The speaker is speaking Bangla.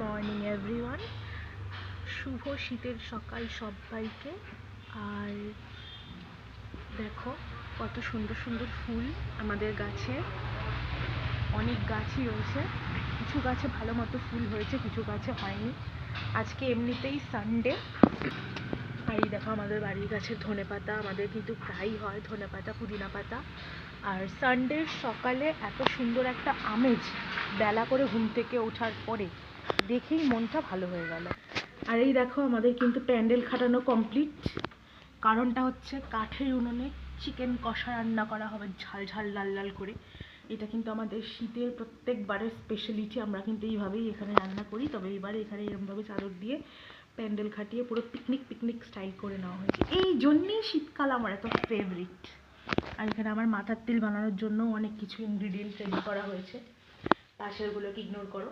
মর্নিং এভরিওয়ান, শুভ শীতের সকাল সবাইকে। আর দেখো কত সুন্দর সুন্দর ফুল আমাদের গাছে, অনেক গাছই রয়েছে। কিছু গাছে ভালো মতো ফুল হয়েছে, কিছু গাছে হয়নি। আজকে এমনিতেই সানডে। আর এই দেখো আমাদের বাড়ির গাছের ধনেপাতা, আমাদের কিন্তু প্রায়ই হয় ধনেপাতা, পুদিনা পাতা। আর সানডের সকালে এত সুন্দর একটা আমেজ, বেলা করে ঘুম থেকে ওঠার পরে দেখেই মনটা ভালো হয়ে গেল। আর এই দেখো আমাদের কিন্তু প্যান্ডেল খাটানো কমপ্লিট। কারণটা হচ্ছে কাঠের উনুনে চিকেন কষা রান্না করা হবে, ঝাল ঝাল লাল লাল করে। এটা কিন্তু আমাদের শীতের প্রত্যেকবারের স্পেশালিটি। আমরা কিন্তু এইভাবেই এখানে রান্না করি, তবে এবারে এখানে এরকমভাবে চাদর দিয়ে প্যান্ডেল খাটিয়ে পুরো পিকনিক স্টাইল করে নেওয়া হয়েছে। এই জন্যেই শীতকাল আমার এত ফেভারিট। আর এখানে আমার মাথার তেল বানানোর জন্য অনেক কিছু ইনগ্রিডিয়েন্ট রেডি করা হয়েছে, পাশেরগুলোকে ইগনোর করো।